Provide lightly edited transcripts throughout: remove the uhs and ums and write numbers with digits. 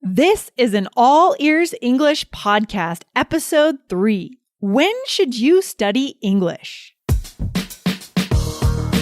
This is an All Ears English podcast, episode 3. When should you study English?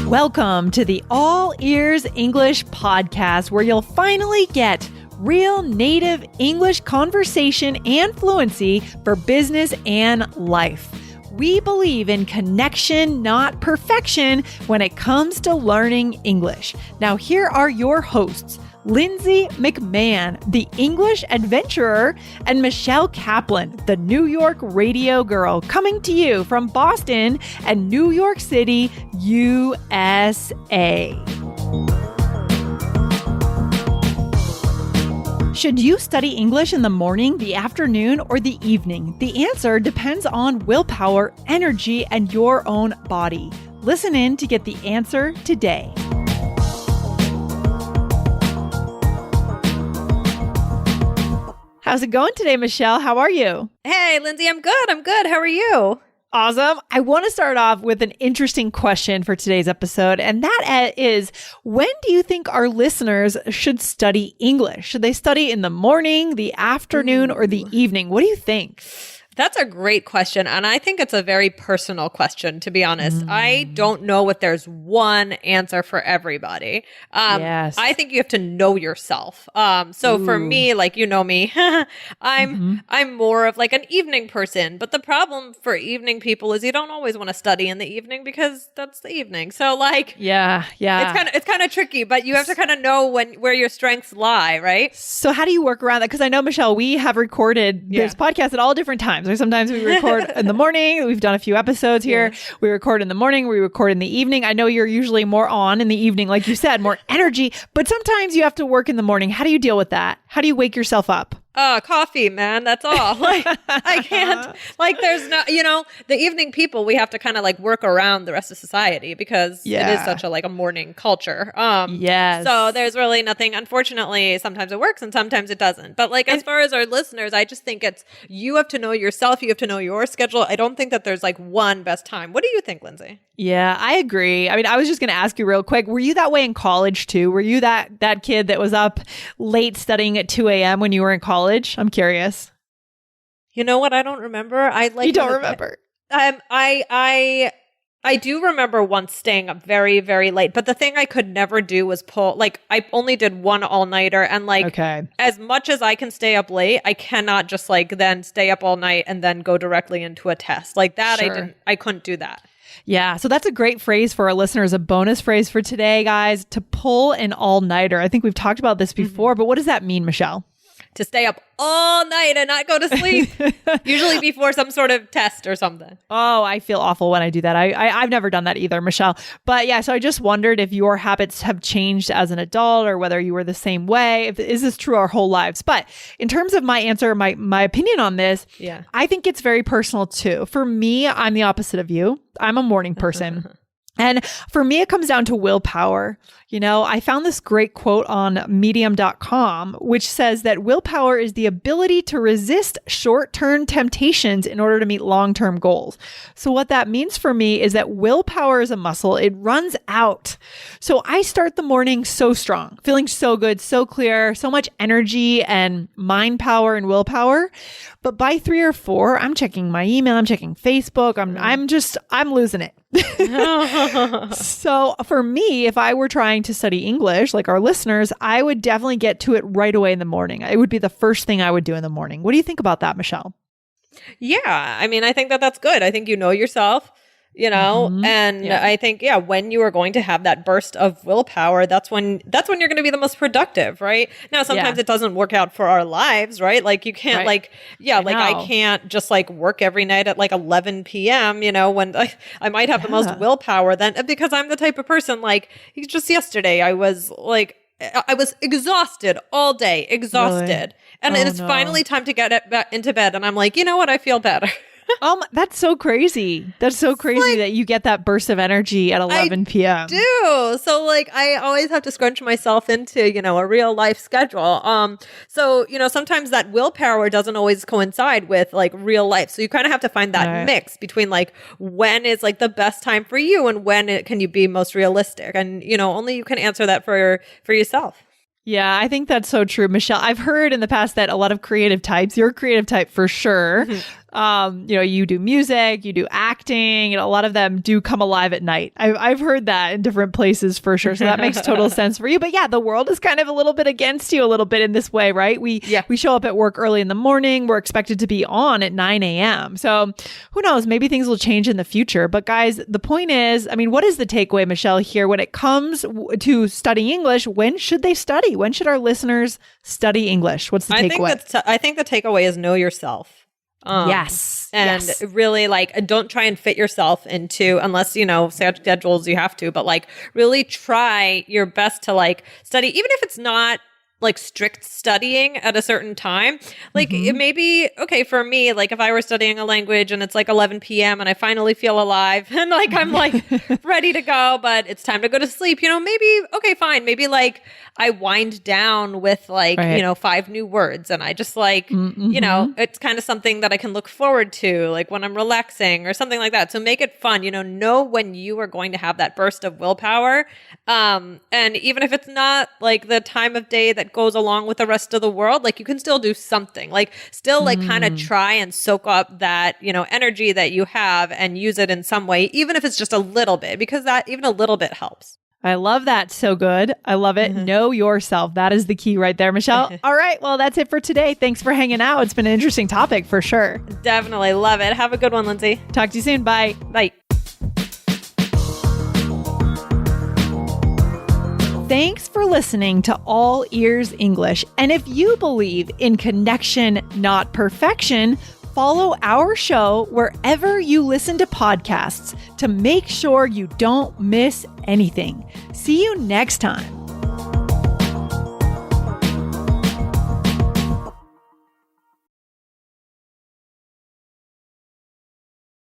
Welcome to the All Ears English podcast, where you'll finally get real native English conversation and fluency for business and life. We believe in connection, not perfection, when it comes to learning English. Now, here are your hosts, Lindsay McMahon, the English adventurer, and Michelle Kaplan, the New York radio girl, coming to you from Boston and New York City, USA. Should you study English in the morning, the afternoon, or the evening? The answer depends on willpower, energy, and your own body. Listen in to get the answer today. How's it going today, Michelle? How are you? Hey, Lindsay, I'm good. How are you? Awesome. I want to start off with an interesting question for today's episode, and that is, when do you think our listeners should study English? Should they study in the morning, the afternoon, or the evening? What do you think? That's a great question. And I think it's a very personal question, to be honest. I don't know if there's one answer for everybody. Yes. I think you have to know yourself. For me, like, you know me, I'm more of like an evening person. But the problem for evening people is you don't always want to study in the evening because that's the evening. So like, yeah. It's kind of tricky, but you have to kind of know where your strengths lie, right? So how do you work around that? Because I know, Michelle, we have recorded this podcast at all different times. Or sometimes we record in the morning. We've done a few episodes here. Yeah. We record in the morning. We record in the evening. I know you're usually more on in the evening, like you said, more energy. But sometimes you have to work in the morning. How do you deal with that? How do you wake yourself up? Coffee, man. That's all. Like, I can't, like, there's no, the evening people, we have to kind of like work around the rest of society because it is such a morning culture. Yes. So there's really nothing, unfortunately, sometimes it works and sometimes it doesn't. But like, as far as our listeners, I just think you have to know yourself. You have to know your schedule. I don't think that there's like one best time. What do you think, Lindsay? Yeah, I agree. I mean, I was just going to ask you real quick, were you that way in college too? Were you that kid that was up late studying at 2 a.m. when you were in college? I'm curious. You know what? I don't remember. You don't remember? I do remember once staying up very, very late. But the thing I could never do was I only did one all-nighter. And as much as I can stay up late, I cannot just then stay up all night and then go directly into a test. Like that, Sure. I couldn't do that. Yeah. So that's a great phrase for our listeners, a bonus phrase for today, guys, to pull an all-nighter. I think we've talked about this before, but what does that mean, Michelle? To stay up all night and not go to sleep, usually before some sort of test or something. Oh, I feel awful when I do that. I've never done that either, Michelle. But yeah, so I just wondered if your habits have changed as an adult or whether you were the same way. Is this true our whole lives? But in terms of my answer, my opinion on this, I think it's very personal too. For me, I'm the opposite of you. I'm a morning person. And for me, it comes down to willpower. I found this great quote on medium.com, which says that willpower is the ability to resist short-term temptations in order to meet long-term goals. So what that means for me is that willpower is a muscle. It runs out. So I start the morning so strong, feeling so good, so clear, so much energy and mind power and willpower. But by 3 or 4, I'm checking my email, I'm checking Facebook, I'm losing it. So for me, if I were trying to study English, like our listeners, I would definitely get to it right away in the morning. It would be the first thing I would do in the morning. What do you think about that, Michelle? Yeah, I mean, I think that's good. I think you know yourself, and I think, when you are going to have that burst of willpower, that's when you're going to be the most productive, right? Now, sometimes it doesn't work out for our lives, right? Like you can't I can't just work every night at 11 p.m., when I might have the most willpower then, because I'm the type of person, just yesterday, I was exhausted all day, exhausted. Really? And it's finally time to get into bed. And I'm like, you know what? I feel better. That's so crazy. That's so crazy that you get that burst of energy at 11 p.m. I do. So I always have to scrunch myself into, a real life schedule. Sometimes that willpower doesn't always coincide with real life. So you kind of have to find that mix between when is the best time for you and when can you be most realistic. And, only you can answer that for yourself. Yeah, I think that's so true, Michelle. I've heard in the past that a lot of creative types, you're a creative type for sure. You do music, you do acting, and a lot of them do come alive at night. I've heard that in different places for sure. So that makes total sense for you. But yeah, the world is kind of a little bit against you a little bit in this way, right? We show up at work early in the morning. We're expected to be on at 9 a.m. So who knows? Maybe things will change in the future. But guys, the point is, I mean, what is the takeaway, Michelle, here when it comes to studying English? When should they study? When should our listeners study English? What's the takeaway? I think the takeaway is know yourself. Yes. Really don't try and fit yourself into, unless, schedules you have to, but really try your best to study, even if it's not strict studying at a certain time. It may be, okay, for me, if I were studying a language and it's 11 p.m. and I finally feel alive and I'm ready to go, but it's time to go to sleep, maybe, okay, fine. Maybe I wind down with 5 new words and I just it's kind of something that I can look forward to, when I'm relaxing or something like that. So make it fun, know when you are going to have that burst of willpower. And even if it's not the time of day that goes along with the rest of the world, you can still do something, kind of try and soak up that, energy that you have and use it in some way, even if it's just a little bit, because that even a little bit helps. I love that. So good. I love it. Know yourself. That is the key right there, Michelle. All right. Well, that's it for today. Thanks for hanging out. It's been an interesting topic for sure. Definitely. Love it. Have a good one, Lindsay. Talk to you soon. Bye. Bye. Thanks for listening to All Ears English. And if you believe in connection, not perfection, follow our show wherever you listen to podcasts to make sure you don't miss anything. See you next time.